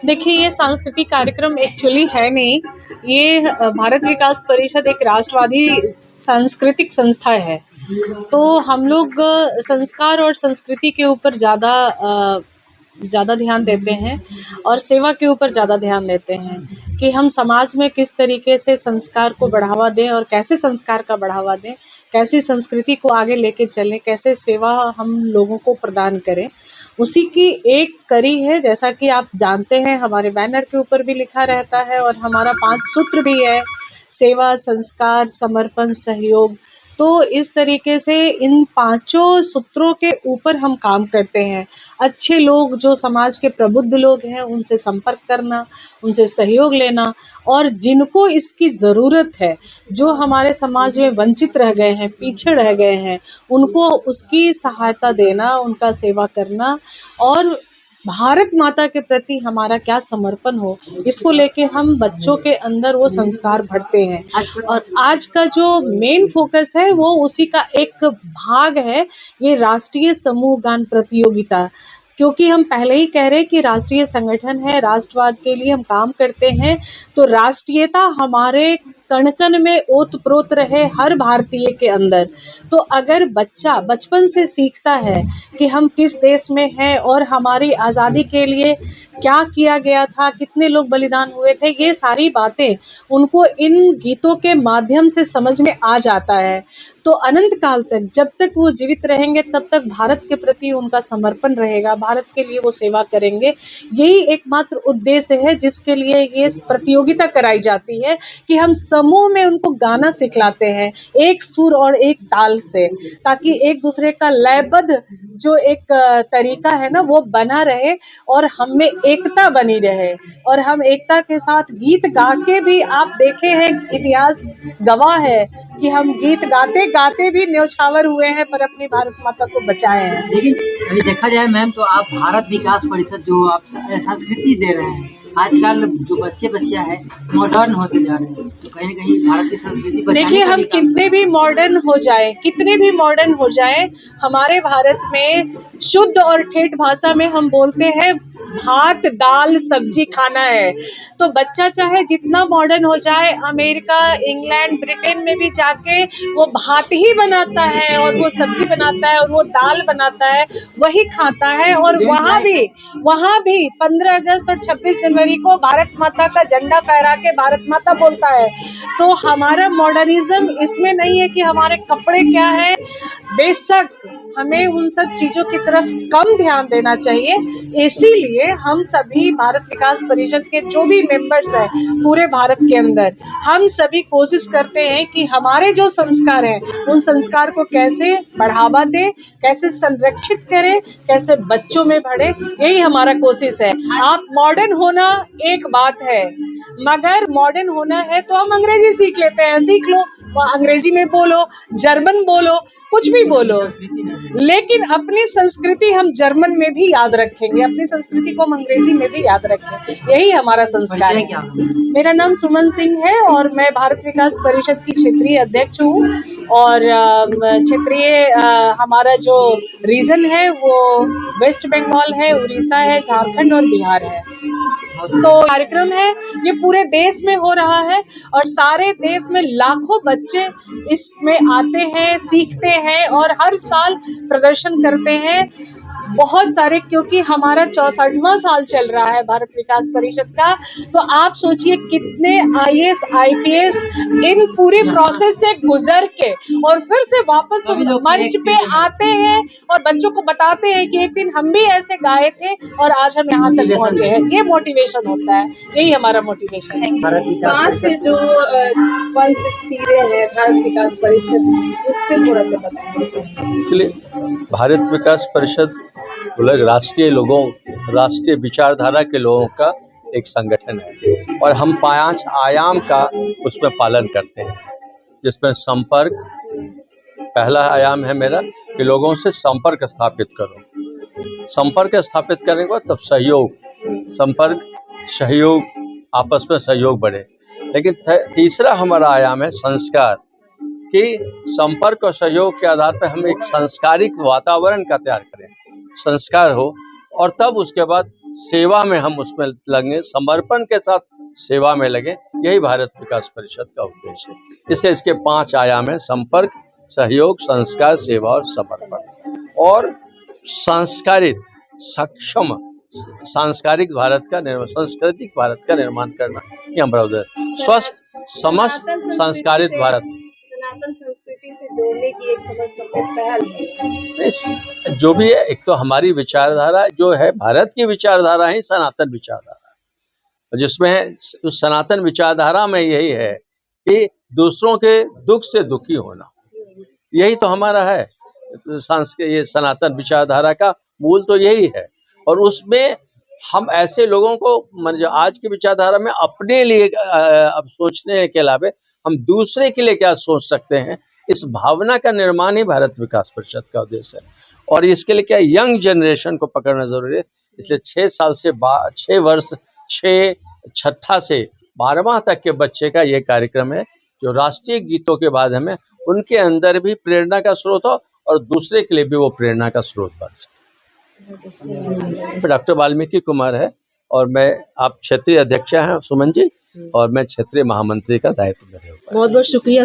देखिए, ये सांस्कृतिक कार्यक्रम एक्चुअली है नहीं। ये भारत विकास परिषद एक राष्ट्रवादी सांस्कृतिक संस्था है। तो हम लोग संस्कार और संस्कृति के ऊपर ज़्यादा ध्यान देते हैं और सेवा के ऊपर ज़्यादा ध्यान देते हैं कि हम समाज में किस तरीके से संस्कार को बढ़ावा दें और कैसे संस्कार का बढ़ावा दें, कैसे संस्कृति को आगे लेके चलें, कैसे सेवा हम लोगों को प्रदान करें। उसी की एक कड़ी है। जैसा कि आप जानते हैं, हमारे बैनर के ऊपर भी लिखा रहता है और हमारा 5 सूत्र भी है: सेवा, संस्कार, समर्पण, सहयोग। तो इस तरीके से इन पांचों सूत्रों के ऊपर हम काम करते हैं। अच्छे लोग, जो समाज के प्रबुद्ध लोग हैं, उनसे संपर्क करना, उनसे सहयोग लेना, और जिनको इसकी ज़रूरत है, जो हमारे समाज में वंचित रह गए हैं, पीछे रह गए हैं, उनको उसकी सहायता देना, उनका सेवा करना, और भारत माता के प्रति हमारा क्या समर्पण हो, इसको लेके हम बच्चों के अंदर वो संस्कार भरते हैं। और आज का जो मेन फोकस है वो उसी का एक भाग है, ये राष्ट्रीय समूह गान प्रतियोगिता। क्योंकि हम पहले ही कह रहे हैं कि राष्ट्रीय संगठन है, राष्ट्रवाद के लिए हम काम करते हैं, तो राष्ट्रीयता हमारे कण-कण में ओत-प्रोत रहे हर भारतीय के अंदर। तो अगर बच्चा बचपन से सीखता है कि हम किस देश में हैं और हमारी आज़ादी के लिए क्या किया गया था, कितने लोग बलिदान हुए थे, ये सारी बातें उनको इन गीतों के माध्यम से समझ में आ जाता है। तो अनंत काल तक, जब तक वो जीवित रहेंगे, तब तक भारत के प्रति उनका समर्पण रहेगा, भारत के लिए वो सेवा करेंगे। यही एकमात्र उद्देश्य है जिसके लिए ये प्रतियोगिता कराई जाती है, कि हम समूह में उनको गाना सिखलाते हैं, एक सुर और एक ताल से, ताकि एक दूसरे का लयबद्ध जो एक तरीका है ना, वो बना रहे और हम में एकता बनी रहे। और हम एकता के साथ गीत गा के भी, आप देखे हैं, इतिहास गवाह है कि हम गीत गाते गाते भी न्यौछावर हुए हैं, पर अपनी भारत माता को बचाए हैं। लेकिन अभी देखा जाए मैम, तो आप भारत विकास परिषद जो आप संस्कृति दे रहे हैं, आजकल जो बच्चियां हैं मॉडर्न होते जा रहे हैं, तो कहीं न कहीं भारत की संस्कृति बचाने देखिए, का हम कितने भी मॉडर्न हो जाए, हमारे भारत में शुद्ध और ठेठ भाषा में हम बोलते हैं, भात दाल सब्जी खाना है। तो बच्चा चाहे जितना मॉडर्न हो जाए, अमेरिका, इंग्लैंड, ब्रिटेन में भी जाके वो भात ही बनाता है और वो सब्जी बनाता है और वो दाल बनाता है, वही खाता है। और वहाँ भी 15 अगस्त और 26 जनवरी को भारत माता का झंडा फहरा के भारत माता बोलता है। तो हमारा मॉडर्निज्म इसमें नहीं है कि हमारे कपड़े क्या है। बेशक हमें उन सब चीजों की तरफ कम ध्यान देना चाहिए। इसीलिए हम सभी भारत विकास परिषद के जो भी मेंबर्स हैं पूरे भारत के अंदर, हम सभी कोशिश करते हैं कि हमारे जो संस्कार हैं, उन संस्कार को कैसे बढ़ावा दें, कैसे संरक्षित करें, कैसे बच्चों में बढ़े, यही हमारा कोशिश है। आप मॉडर्न होना एक बात है, मगर मॉडर्न होना है तो हम अंग्रेजी सीख लेते हैं, सीख लो, अंग्रेजी में बोलो, जर्मन बोलो, कुछ भी बोलो, लेकिन अपनी संस्कृति हम जर्मन में भी याद रखेंगे, अपनी संस्कृति को हम अंग्रेजी में भी याद रखेंगे। यही हमारा संस्कार है। मेरा नाम सुमन सिंह है और मैं भारत विकास परिषद की क्षेत्रीय अध्यक्ष हूँ। और क्षेत्रीय हमारा जो रीजन है वो वेस्ट बंगाल है, उड़ीसा है, झारखंड और बिहार है। तो कार्यक्रम है, ये पूरे देश में हो रहा है और सारे देश में लाखों बच्चे इसमें आते हैं, सीखते हैं और हर साल प्रदर्शन करते हैं। बहुत सारे, क्योंकि हमारा 64वां साल चल रहा है भारत विकास परिषद का। तो आप सोचिए कितने IAS IPS इन पूरी प्रोसेस से गुजर के और फिर से वापस मंच पे आते हैं और बच्चों को बताते हैं कि एक दिन हम भी ऐसे गाए थे और आज हम यहाँ तक पहुँचे हैं। ये मोटिवेशन होता है, यही हमारा मोटिवेशन है। 5 जो पंच चीजें हैं भारत विकास परिषद, उस पर थोड़ा सा बताएं। चलिए, भारत विकास परिषद राष्ट्रीय विचारधारा के लोगों का एक संगठन है और हम 5 आयाम का उसमें पालन करते हैं, जिसमें संपर्क पहला आयाम है मेरा, कि लोगों से संपर्क स्थापित करो। संपर्क स्थापित करने के बाद तब संपर्क, सहयोग, आपस में सहयोग बढ़े। लेकिन तीसरा हमारा आयाम है संस्कार, कि संपर्क और सहयोग के आधार पर हम एक सांस्कारिक वातावरण का तैयार करें। संस्कार हो और तब उसके बाद सेवा में हम उसमें लगे, समर्पण के साथ सेवा में लगे। यही भारत विकास परिषद का उद्देश्य है। इसलिए इसके 5 आयाम है: संपर्क, सहयोग, संस्कार, सेवा और समर्पण। और संस्कारित, सक्षम, सांस्कारिक भारत का निर्माण, सांस्कृतिक भारत का निर्माण करना, ये हमारा उद्देश्य है। स्वस्थ, समस्त, संस्कारित भारत। सनातन संस्कृति से जोड़ने की एक समझ सकते पहल है। जो भी है, एक तो हमारी विचारधारा जो है, भारत की विचारधारा ही सनातन विचारधारा है, जिसमें उस सनातन विचारधारा में यही है कि दूसरों के दुख से दुखी होना, यही तो हमारा है। ये सनातन विचारधारा का मूल तो यही है। और उसमें हम ऐसे लोगों को, जो आज की विचारधारा में अपने लिए अब सोचने के अलावा हम दूसरे के लिए क्या सोच सकते हैं, इस भावना का निर्माण ही भारत विकास परिषद का उद्देश्य है। और इसके लिए क्या, यंग जनरेशन को पकड़ना जरूरी है। इसलिए 6 वर्ष 6 से 12वां तक के बच्चे का ये कार्यक्रम है, जो राष्ट्रीय गीतों के बाद हमें उनके अंदर भी प्रेरणा का स्रोत हो और दूसरे के लिए भी वो प्रेरणा का स्रोत बन सके। डॉक्टर वाल्मीकि कुमार है और आप क्षेत्रीय अध्यक्ष हैं सुमन जी, और मैं क्षेत्रीय महामंत्री का दायित्व मेरे ऊपर। बहुत बहुत शुक्रिया।